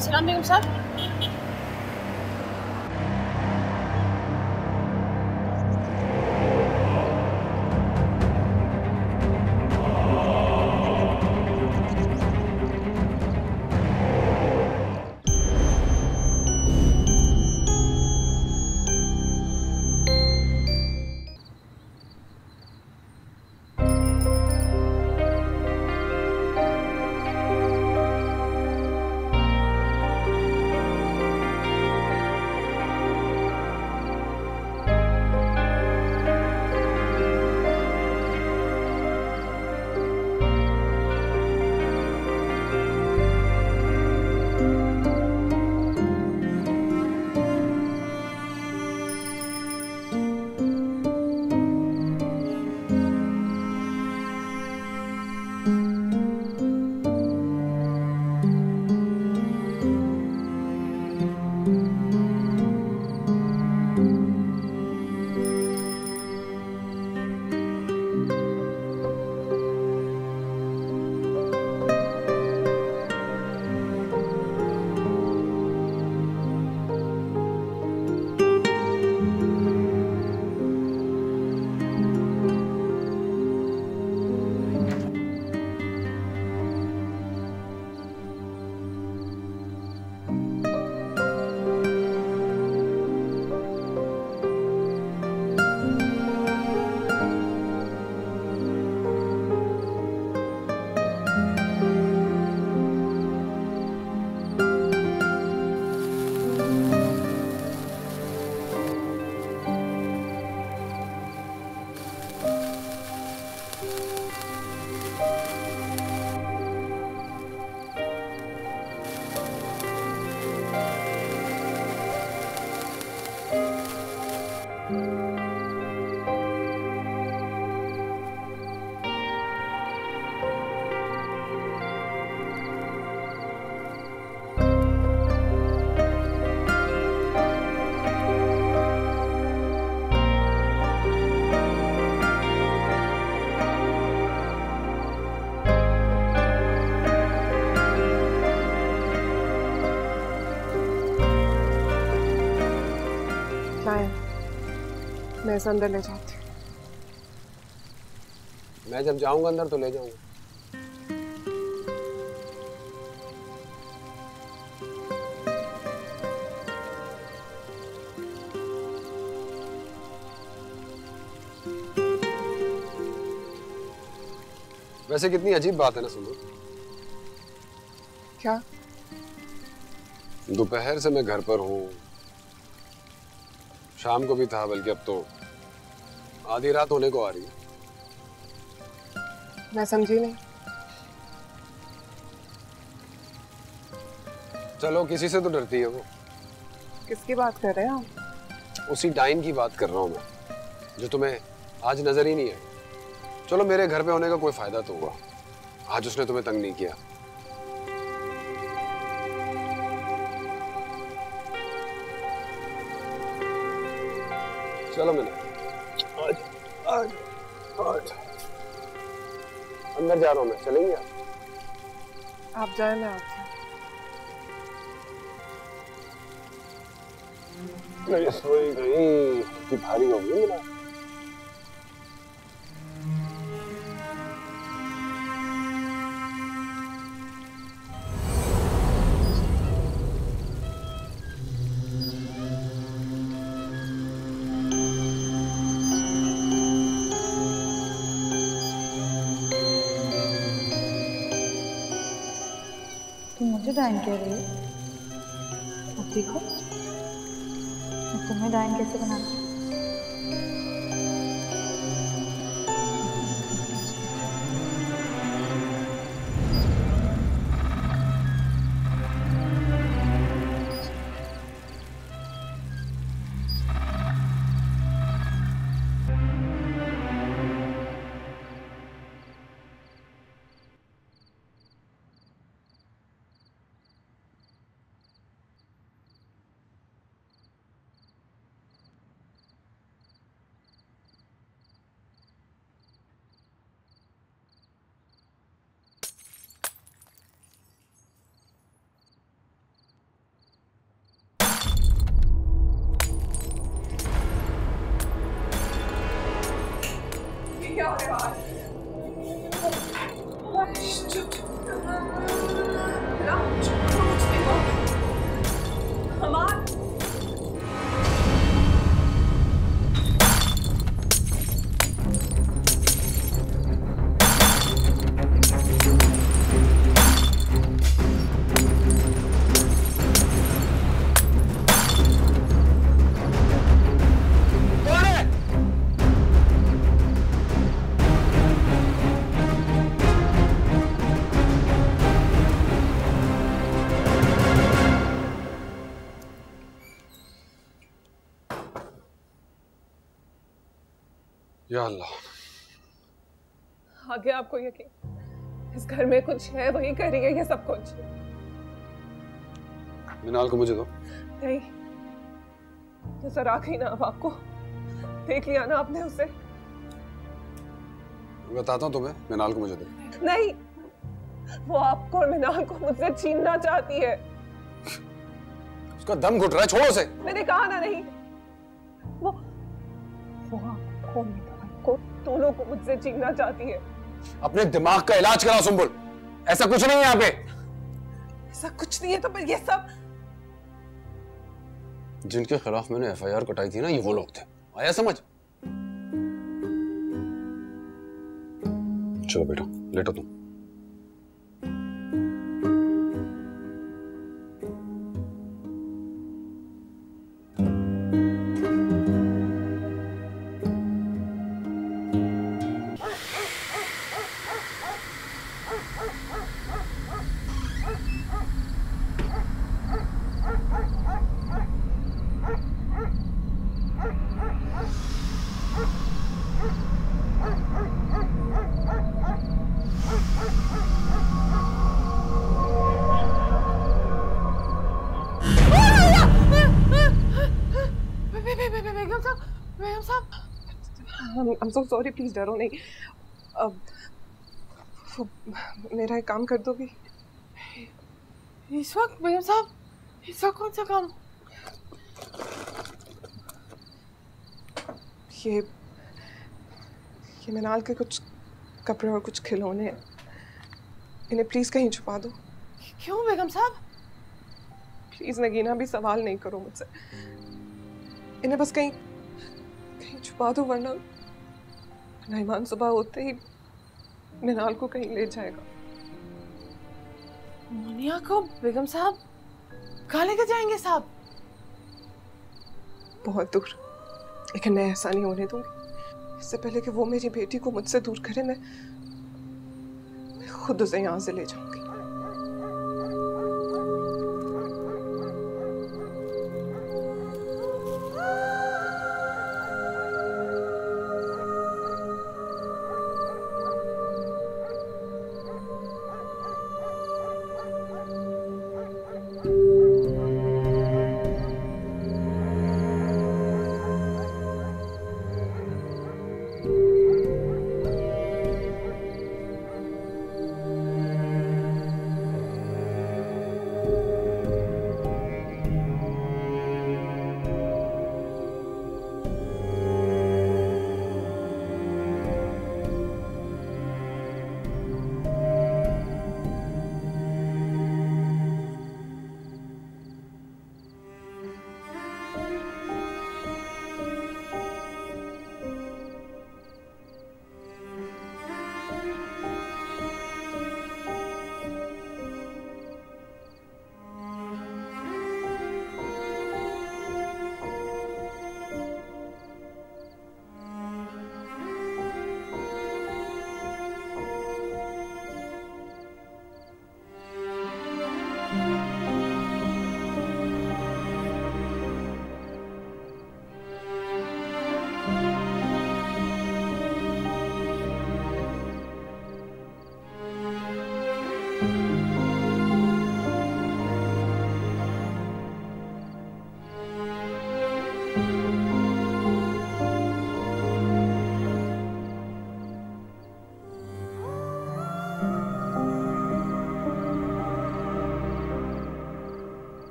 सलाम बेगम साहब। मैं इसे अंदर ले जाती हूँ। मैं जब जाऊंगा अंदर तो ले जाऊंगा। वैसे कितनी अजीब बात है ना सुनो। क्या? दोपहर से मैं घर पर हूँ, शाम को भी था, बल्कि अब तो आधी रात होने को आ रही है। मैं समझी नहीं। चलो, किसी से तो डरती है वो। किसकी बात कर रहे हैं आप? उसी डाइन की बात कर रहा हूँ मैं, जो तुम्हें आज नजर ही नहीं है। चलो, मेरे घर पे होने का कोई फायदा तो हुआ, आज उसने तुम्हें तंग नहीं किया। चलो मैंने आज आज आज अंदर जा रहा हूँ मैं, चलेंगे आप जाए, मैं आती हूँ। नहीं सोई गई, इतनी भारी हो गई ना। तुम मुझे डाइन कह रही हो? अब देखो मैं तुम्हें डाइन कैसे बनाती हूँ। या अल्लाह, आगे आपको यकीन, इस घर में कुछ है, वही कर रही है ये सब कुछ। मिनाल को मुझे दो। नहीं, नजर आ गई ना अब आपको, देख लिया ना आपने उसे। बताता हूँ तुम्हें, मिनाल को मुझे दो। नहीं, वो आपको और मिनाल को मुझसे छीनना चाहती है। उसका दम घुट रहा है, छोड़ो उसे। मैंने कहा ना नहीं, वो आपको मिनाल को दोनों को मुझसे छीनना चाहती है। अपने दिमाग का इलाज करा सुंबुल, ऐसा कुछ नहीं है यहाँ पे। ऐसा कुछ नहीं है तो फिर ये सब। जिनके खिलाफ मैंने एफआईआर कटाई थी ना, ये वो लोग थे। आया समझ? चलो बेटा, लेटो तुम। I'm so sorry, please डरो नहीं। अब मेरा एक काम कर दोगी? इस वक्त बेगम साहब, इसका कौन सा काम? ये मिनाल के कुछ कपड़े और कुछ खिलौने हैं, इन्हें प्लीज कहीं छुपा दो। क्यों बेगम साहब? प्लीज नगीना, भी सवाल नहीं करो मुझसे, इन्हें बस कहीं छुपा दो, वरना ईमान सुबह होते ही मिनाल को कहीं ले जाएगा। मुनिया को बेगम साहब कहाँ लेकर जाएंगे साहब? बहुत दूर, लेकिन मैं ऐसा नहीं होने दूंगी। इससे पहले कि वो मेरी बेटी को मुझसे दूर करे, मैं खुद उसे यहाँ से ले जाऊंगी।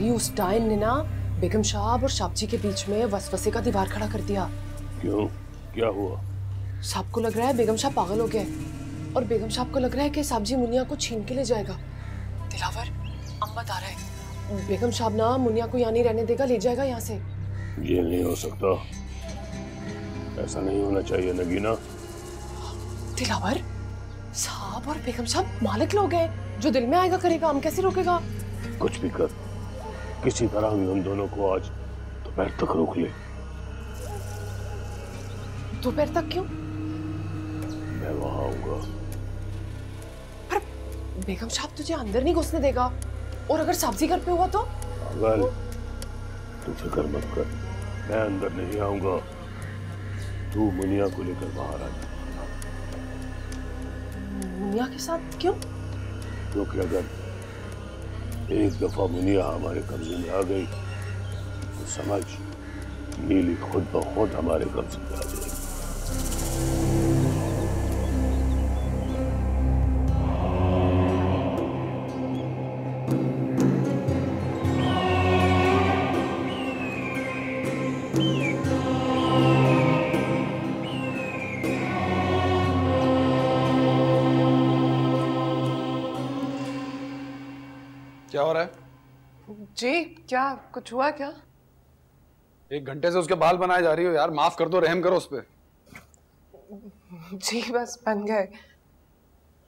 तेरी उस डायन ने ना बेगम साहब और साहब जी के बीच में वसवसे का दीवार खड़ा कर दिया। क्यों, क्या हुआ? साहब को लग रहा है बेगम साहब पागल हो गए और बेगम साहब को लग रहा है कि साहब जी मुनिया को छीन के ले जाएगा। दिलावर, अम्मत आ रहा है, बेगम साहब ना मुनिया को यहाँ नहीं रहने देगा, ले जाएगा यहाँ से। ये नहीं हो सकता, ऐसा नहीं होना चाहिए नगीना। दिलावर, साहब और बेगम साहब मालिक लोग हैं, जो दिल में आएगा करेगा, हम कैसे रोकेगा? कुछ भी कर, किसी तरह भी उन दोनों को आज दोपहर तक रोक ले। दोपहर तक क्यों? मैं वहां आऊंगा। पर बेगम साहब तुझे अंदर नहीं घुसने देगा, और अगर सब्जी घर पे हुआ तो? पागल, तू फिक्र मत कर, मैं अंदर नहीं आऊंगा। तू मुनिया को लेकर बाहर आ जा। मुनिया के साथ क्यों? क्योंकि अगर एक दफा मुनिया हमारे कब्जे में आ गई तो समझ, नीली खुद ब खुद हमारे कब्जे में आ जाएगी। क्या हो रहा है? जी क्या कुछ हुआ क्या? 1 घंटे से उसके बाल बनाए जा रही हो यार, माफ कर दो, रहम करो उस पे। जी बस बन गए।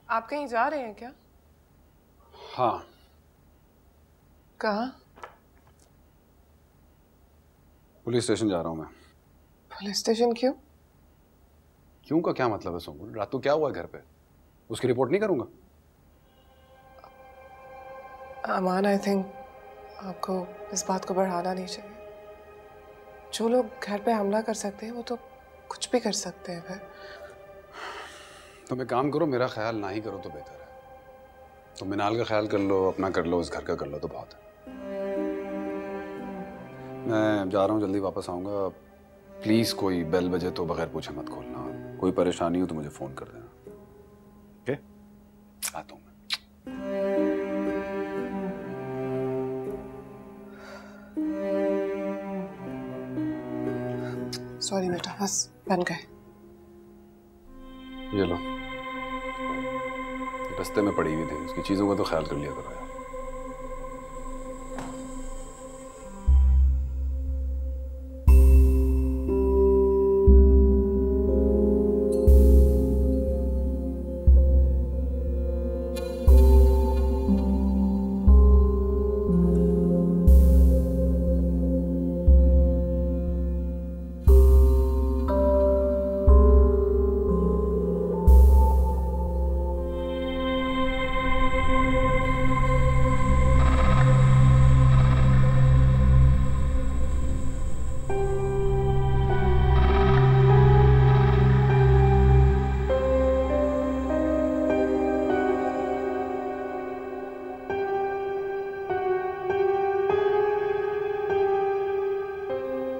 आप कहीं जा रहे हैं क्या? हाँ। कहाँ? पुलिस स्टेशन जा रहा हूँ मैं। पुलिस स्टेशन क्यों? क्यों का क्या मतलब है सोमू? रात को क्या हुआ घर पे? उसकी रिपोर्ट नहीं करूंगा? अमान, आई थिंक आपको इस बात को बढ़ाना नहीं चाहिए। जो लोग घर पे हमला कर सकते हैं वो तो कुछ भी कर सकते हैं। फिर तुम एक काम करो, मेरा ख्याल ना ही करो तो बेहतर है। तुम मिनाल का ख्याल कर लो, अपना कर लो, इस घर का कर लो तो बहुत है। मैं जा रहा हूँ, जल्दी वापस आऊँगा। प्लीज कोई बेल बजे तो बगैर पूछे मत खोलना। कोई परेशानी हो तो मुझे फोन कर देना। ओके, आता हूँ मैं। सॉरी बेटा, बस बन गए। ये लो, रास्ते में पड़ी हुई थी, उसकी चीजों का तो ख्याल कर लिया करो यार।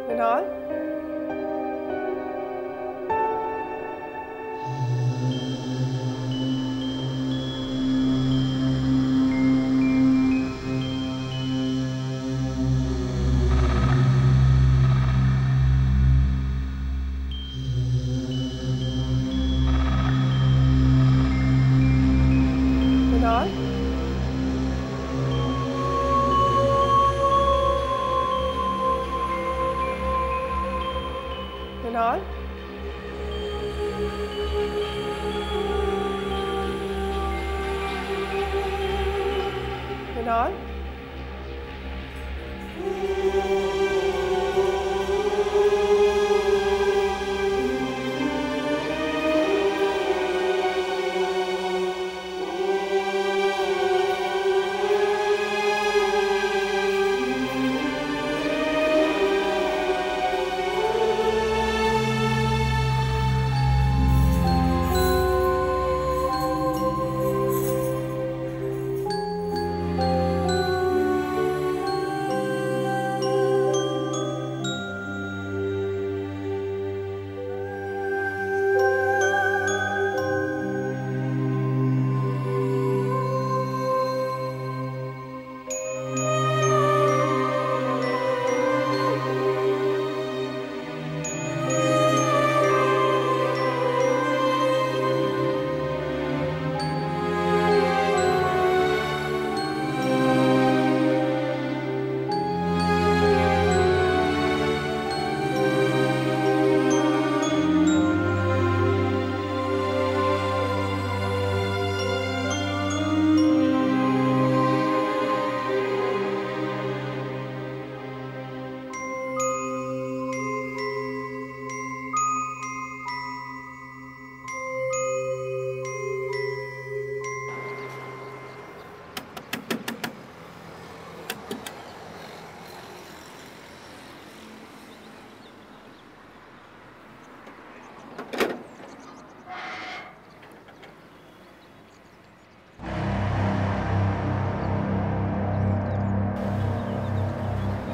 मिनाल, मिनाल, मिनाल, मिनाल,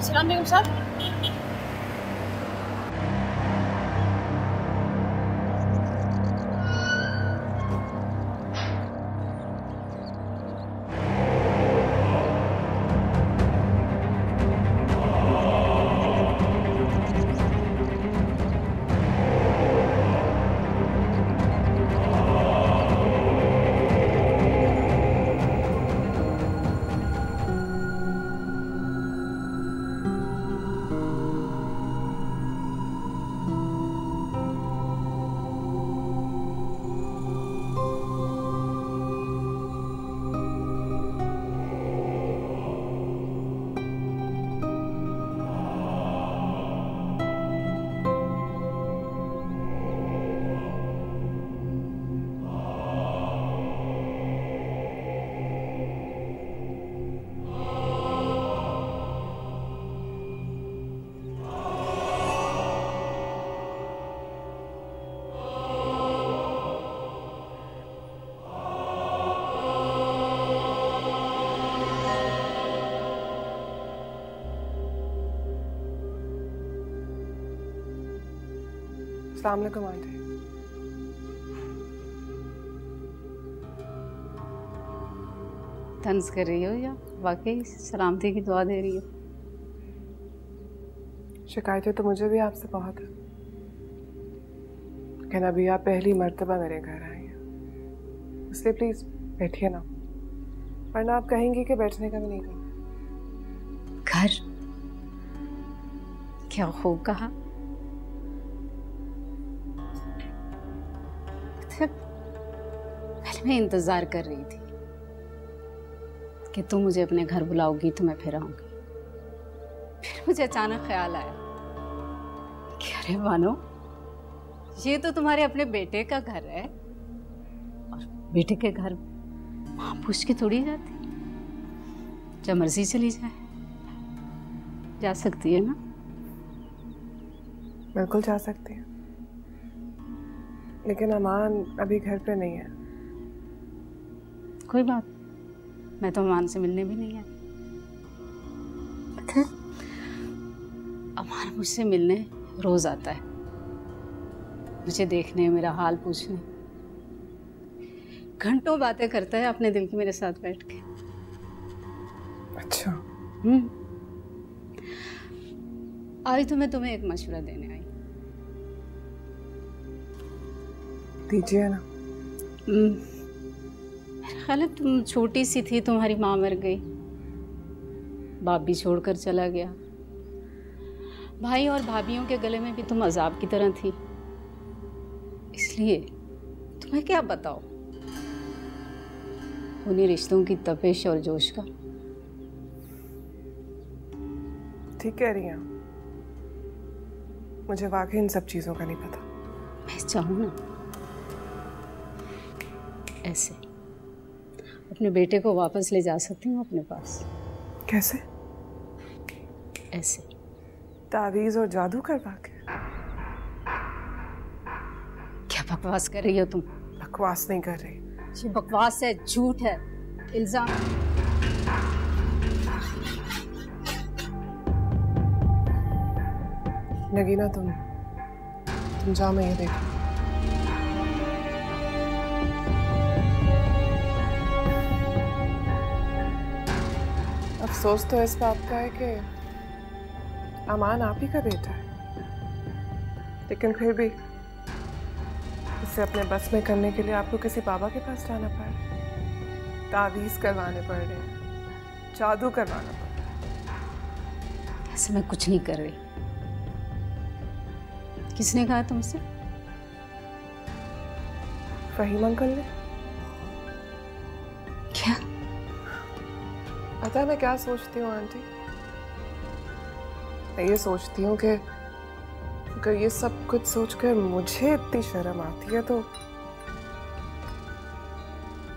सलाम बेगम साहब। अस्सलाम वालेकुम आंटी। तंज कर रही हो या वाकई सलामती की दुआ दे रही हो? शिकायतें तो मुझे भी आपसे बहुत है, लेकिन अभी आप पहली मर्तबा मेरे घर आई हैं, इसलिए प्लीज बैठिए ना, वरना आप कहेंगी कि बैठने का भी नहीं कहा। घर? क्या खूब कहा। पहले मैं इंतजार कर रही थी कि तुम मुझे अपने घर बुलाओगी तो मैं फिर आऊंगी। फिर मुझे अचानक ख्याल आया कि अरे मानो ये तो तुम्हारे अपने बेटे का घर है, और बेटे के घर मां पूछ के थोड़ी जाती, जब मर्जी चली जाए जा सकती है ना। बिल्कुल जा सकती है, लेकिन अमान अभी घर पे नहीं है। कोई बात, मैं तो अमान से मिलने भी नहीं आई। पता है, अमान मुझसे मिलने रोज आता है, मुझे देखने, मेरा हाल पूछने, घंटों बातें करता है अपने दिल की मेरे साथ बैठ के। अच्छा। आज तो मैं तुम्हें एक मशवरा देने आई। दीजिए ना। मेरा ख्याल है तुम छोटी सी थी, तुम्हारी माँ मर गई, बाप भी छोड़कर चला गया, भाई और भाभियों के गले में भी तुम अजाब की तरह थी, इसलिए तुम्हें क्या बताओ उन्हीं रिश्तों की तपिश और जोश का। ठीक कह रही हैं, मुझे वाकई इन सब चीजों का नहीं पता। मैं चाहूँ ना ऐसे अपने बेटे को वापस ले जा सकती हूँ अपने पास। कैसे? ऐसे तावीज और जादू करवा के? क्या बकवास कर रही हो तुम? बकवास नहीं कर रही। ये बकवास है, झूठ है, इल्जाम। नगीना तुम जाओ, मैं ये देखूं। अफसोस तो इस बात का है कि अमान आप ही का बेटा है, लेकिन फिर भी इसे अपने बस में करने के लिए आपको किसी बाबा के पास जाना पड़ा, तावीज करवाने पड़ रहे हैं, जादू करवाना पड़ रहा है। ऐसे मैं कुछ नहीं कर रही। किसने कहा तुमसे? फहीम अंकल ने। क्या? पता है मैं क्या सोचती हूँ आंटी? मैं ये सोचती हूँ कि अगर ये सब कुछ सोचकर मुझे इतनी शर्म आती है, तो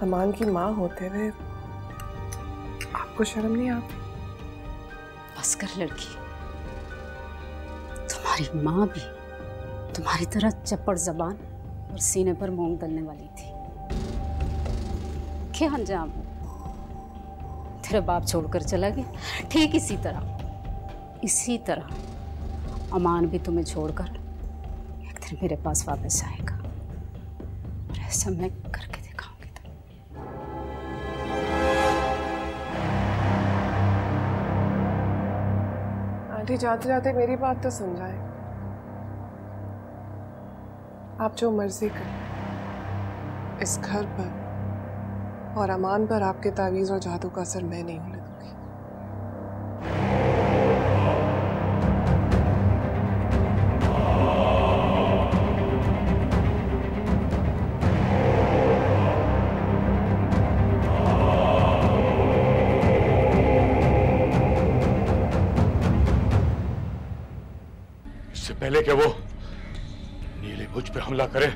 अमान की माँ होते हुए आपको शर्म नहीं आती? बस कर लड़की, तुम्हारी माँ भी तुम्हारी तरह चप्पड़ जबान और सीने पर मोम दलने वाली थी। क्या अंजाम हो? तेरा बाप छोड़कर चला गया, ठीक इसी तरह इसी तरह अमान भी तुम्हें छोड़कर एक दिन मेरे पास वापस आएगा, और ऐसा मैं करके दिखाऊंगी तुम्हें। आंटी जाते जाते मेरी बात तो समझाए। आप जो मर्जी करें, इस घर पर और अमान पर आपके तावीज और जादू का असर मैं नहीं होने दूंगी। इससे पहले कि वो नीली मुझ पे हमला करे,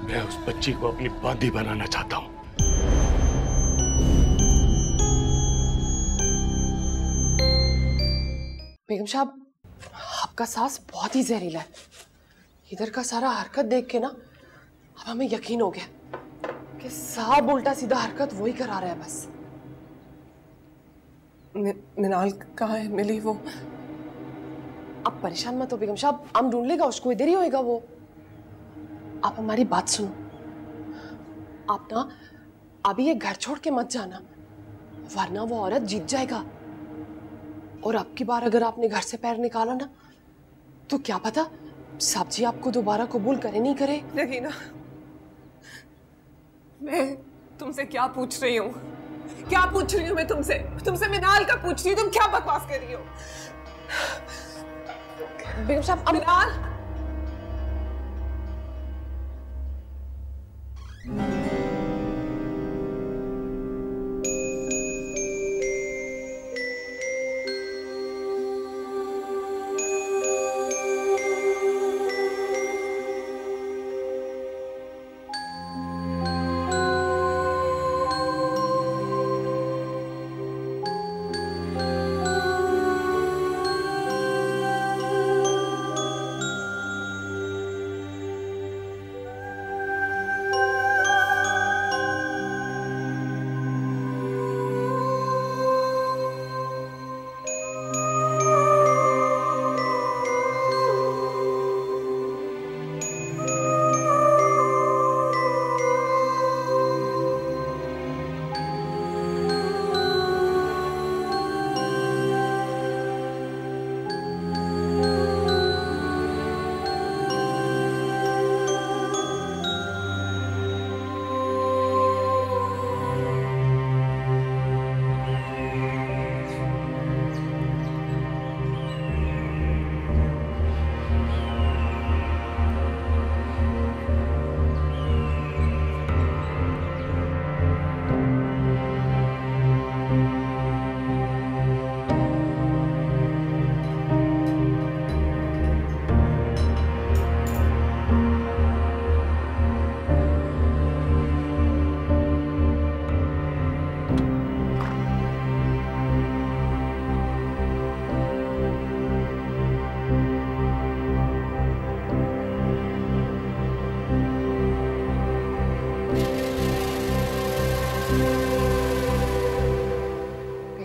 मैं उस बच्ची को अपनी बांदी बनाना चाहता हूं। बेगम साहब, आपका सास बहुत ही जहरीला है। इधर का सारा हरकत देख के ना अब हमें यकीन हो गया कि सब उल्टा सीधा हरकत वही करा रहा है बस। मिनाल कहाँ है? मिली वो? आप परेशान मत हो बेगम साहब, हम ढूंढ लेगा उसको, इधर ही होएगा वो। आप हमारी बात सुनो, आप ना अभी ये घर छोड़ के मत जाना, वरना वो औरत जीत जाएगा। और अब की बार अगर आपने घर से पैर निकाला ना, तो क्या पता साहब जी आपको दोबारा कबूल करे नहीं करे। नगीना, मैं तुमसे क्या पूछ रही हूँ? क्या पूछ रही हूँ मैं तुमसे? तुमसे मिनाल का पूछ रही हूँ। तुम क्या बकवास कर रही हो? बेगम साहब, मिनाल,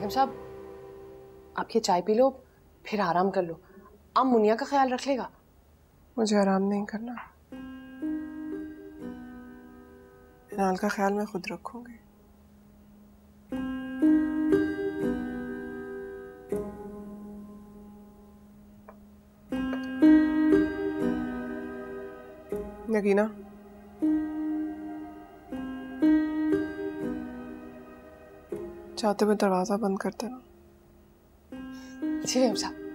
साहब, आप ये चाय पी लो, फिर आराम कर लो। आप मुनिया का ख्याल रख लेगा। मुझे आराम नहीं करना, मिनाल का ख्याल मैं खुद रखूंगी। नगीना, चाहते हुए दरवाजा बंद कर देना। जी बेगम साहब।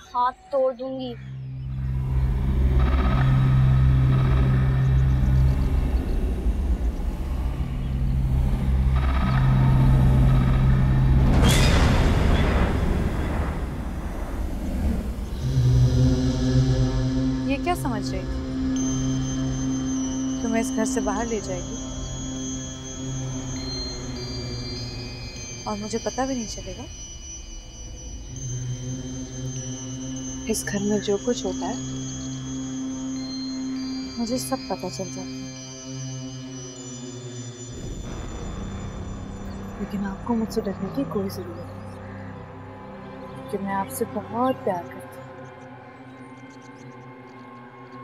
हाथ तोड़ दूंगी। ये क्या समझ रही थी? तुम्हें इस घर से बाहर ले जाएगी और मुझे पता भी नहीं चलेगा? इस घर में जो कुछ होता है मुझे सब पता चल जाता है। लेकिन आपको मुझसे डरने की कोई जरूरत नहीं, क्योंकि मैं आपसे बहुत प्यार करती हूँ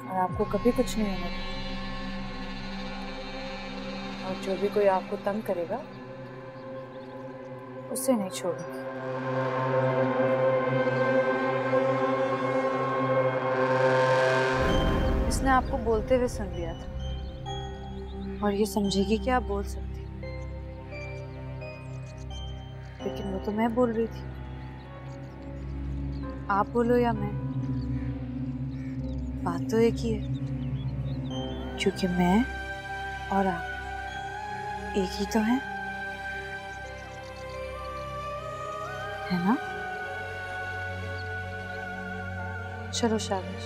और आपको कभी कुछ नहीं होने दूंगी। और जो भी कोई आपको तंग करेगा उसे नहीं छोड़ूंगी। इसने आपको बोलते हुए सुन लिया था और ये समझेगी कि आप बोल सकती हैं, लेकिन वो तो मैं बोल रही थी। आप बोलो या मैं, बात तो एक ही है, क्योंकि मैं और आप एक ही तो हैं, है ना? चलो शाबाश,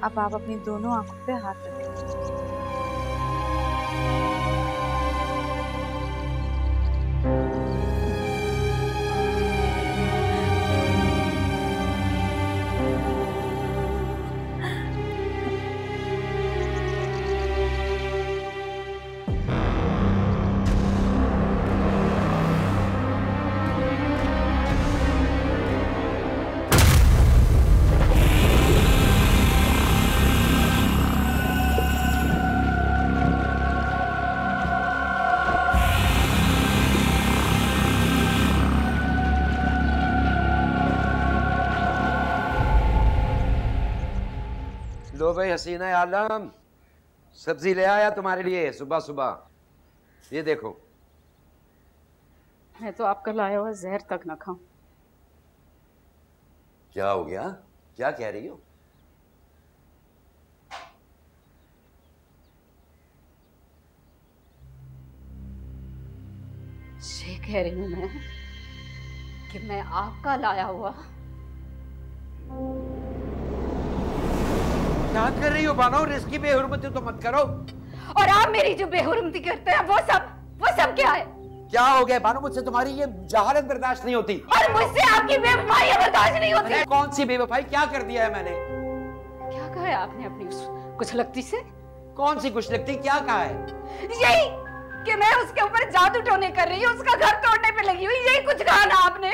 अब आप अपनी दोनों आंखों पे हाथ रखें। लो भाई हसीना आलम, सब्जी ले आया तुम्हारे लिए सुबह सुबह। ये देखो। मैं तो आपका लाया हुआ जहर तक न खाऊं। क्या हो गया? क्या कह रही हो? ये कह रही हूं मैं कि मैं आपका लाया हुआ। क्या कर रही हो बानो? रिस्की बेहुरमती तो मत करो। और आप मेरी जो बेहुरमती करते हैं वो सब क्या है? क्या हो गया बानो? मुझसे तुम्हारी ये जहालत बर्दाश्त नहीं होती। और मुझसे आपकी बेवफाई बर्दाश्त नहीं होती। कौन सी बेवफाई? क्या कर दिया है मैंने? क्या कहा है आपने अपनी उस कुछ लगती से? कौन सी कुछ लगती? क्या कहा है? यही कि मैं उसके ऊपर जादू टोने कर रही हूँ, उसका घर तोड़ने पे लगी हुई, यही कुछ कहा ना आपने?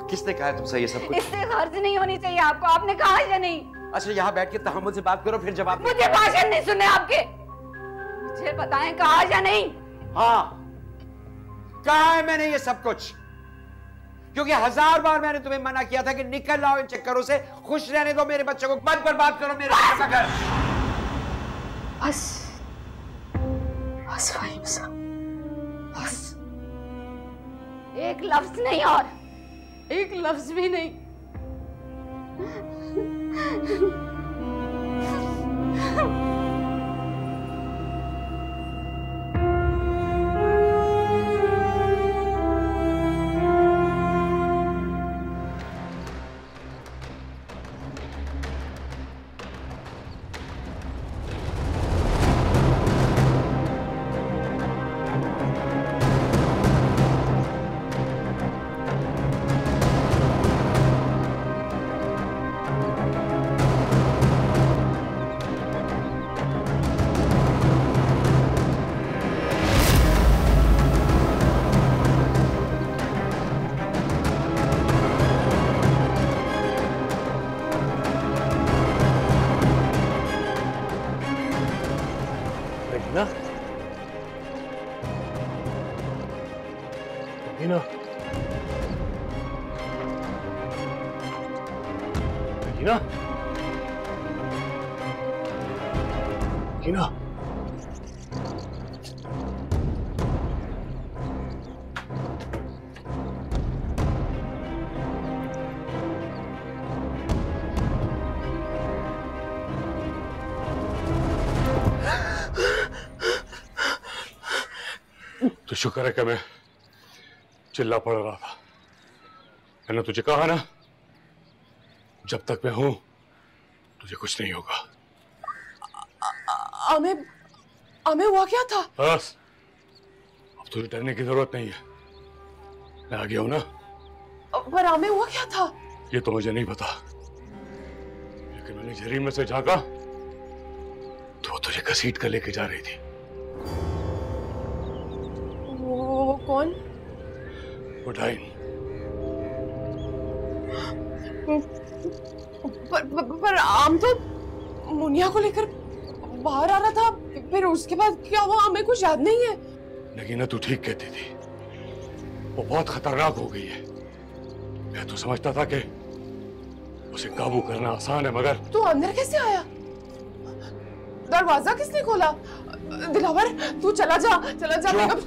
किसने कहा तुमसे ये सब कुछ? इससे हर्ज नहीं होनी चाहिए आपको, आपने कहा या नहीं? अच्छा यहाँ बैठ के तहम्मुल से बात करो फिर जवाब। मुझे भाषण नहीं सुनने आपके। मुझे बताएं कहा या नहीं? हाँ कहा है मैंने ये सब कुछ, क्योंकि 1000 बार मैंने तुम्हें मना किया था कि निकल आओ इन चक्करों से, खुश रहने दो मेरे बच्चों को, मत बर्बाद करो मेरे बच्चों का घर। बस बस फाहिम साहब, बस एक लफ्ज नहीं, और एक लफ्ज भी नहीं। Regina? Regina? Regina? शुक्र है कि मैं चिल्ला पड़ रहा था। मैंने तुझे कहा ना, जब तक मैं हूं तुझे कुछ नहीं होगा। हमें हुआ क्या था? बस अब तुझे डरने की जरूरत नहीं है, मैं आ गया हूं ना। पर हमें हुआ क्या था? ये तो मुझे नहीं पता, लेकिन मैंने जहरीन में से झांका तो वो तुझे घसीट कर लेके जा रही थी। वो कौन? वो डाइन। पर आम तो मुनिया को लेकर बाहर आ रहा था, फिर उसके बाद क्या हुआ हमें कुछ याद नहीं है। लेकिन तू ठीक कहती थी, वो बहुत खतरनाक हो गई है। मैं तो समझता था कि उसे काबू करना आसान है, मगर तू अंदर कैसे आया? दरवाजा किसने खोला? दिलावर तू चला जा बेगम।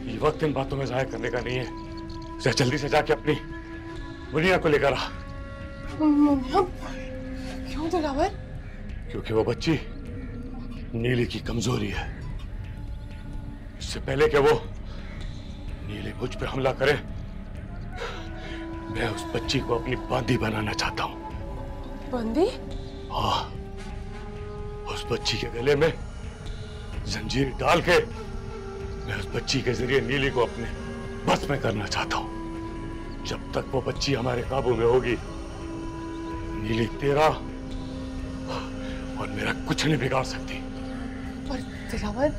ये वक्त इन बातों में जाया करने का नहीं है। जल्दी से जाके अपनी मुनिया को लेकर आ। मुनिया? क्यों दिलावर? क्योंकि वो बच्ची नीली की कमजोरी है। इससे पहले कि वो नीली मुझ पे हमला करे, मैं उस बच्ची को अपनी बांदी बनाना चाहता हूँ। बंदी? हाँ, उस बच्ची के गले में जंजीर डाल के मैं उस बच्ची के जरिए नीली को अपने बस में करना चाहता हूँ। जब तक वो बच्ची हमारे काबू में होगी, नीली तेरा और मेरा कुछ नहीं बिगाड़ सकती। पर दिलावर,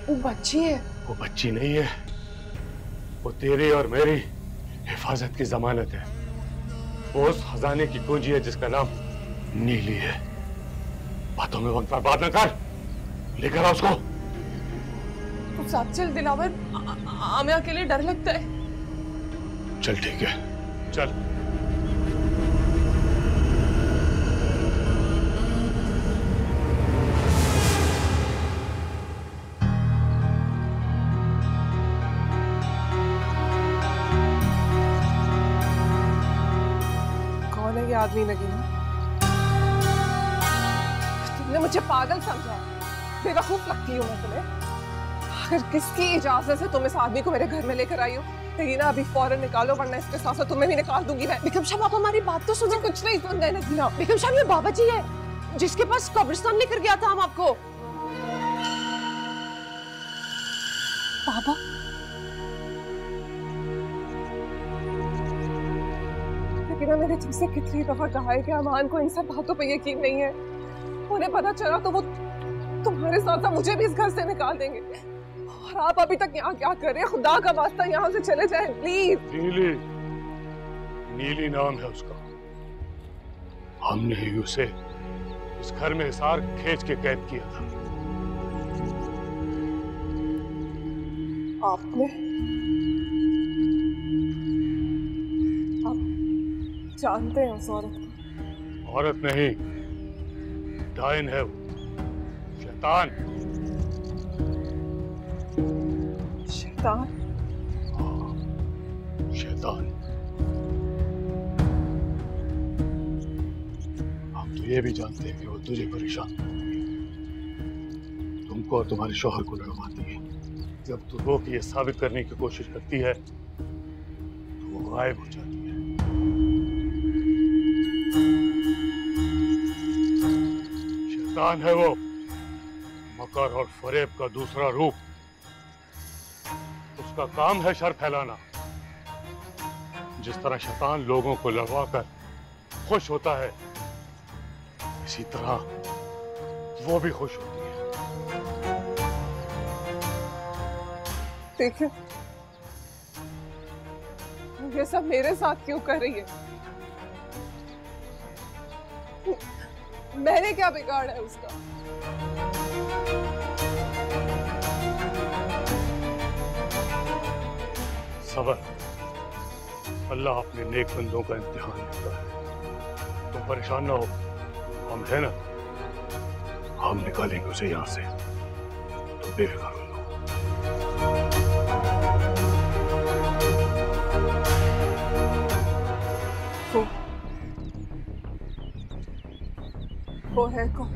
वो बच्ची है। वो बच्ची नहीं है, वो तेरी और मेरी हिफाजत की जमानत है। वो उस खजाने की कुंजी है जिसका नाम नीली है। बातों में वक्त बर्बाद न कर, लेकर आ उसको। तू साथ चल दिलावर, हमें अकेले डर लगता है। चल ठीक है, चल। कौन है ये आदमी? नगीना, तुमने मुझे पागल समझा है? बेवकूफ लगती हूँ मैं तुम्हें? अगर किसकी इजाजत से तुम इस आदमी को मेरे घर में लेकर आई हो, नगीना अभी फौरन निकालो, वरना इसके साथ साथ तुम्हें भी निकाल दूंगी मैं। बेगम साहब, आप हमारी बात तो सुनो। कुछ नहीं सुन रहे नगीना। बेगम साहब, ये बाबा जी है जिसके पास कब्रिस्तान लेकर गया था हम आपको। बाबा? नगीना, मैंने तुमसे कितनी दफा कहा है कि अमान को इन सब बातों पे यकीन नहीं है। उन्हें पता चला तो वो तुम्हारे साथ साथ मुझे भी इस घर से निकाल देंगे। और आप अभी तक यहाँ क्या कर रहे हैं? खुदा का वास्ता यहाँ से चले जाएं प्लीज। नीली, नीली नाम है उसका। हमने ही उसे इस घर में हिसार खींच के कैद किया था। आपने? आप जानते हैं उस औरत को? औरत नहीं, डायन है वो, शैतान। शैतान? हाँ, शैतान। हम तो ये भी जानते हैं कि वो तुझे परेशान करती है, तुमको और तुम्हारे शौहर को लड़वाती है। जब तू रो के ये साबित करने की कोशिश करती है तो वो गायब हो जाती है। शैतान है वो, मकर और फरेब का दूसरा रूप। उसका काम है शर फैलाना। जिस तरह शैतान लोगों को लड़वाकर खुश होता है, इसी तरह वो भी खुश होती है। देखिए, ये सब मेरे साथ क्यों कर रही है? मैंने क्या बिगाड़ा है उसका? सबर, अल्लाह अपने नेक बंदों का इम्तिहान लेता है। तुम परेशान ना हो, हम है ना, हम निकालेंगे उसे यहाँ से। तुम बेफिक्र हो। वो है कौन?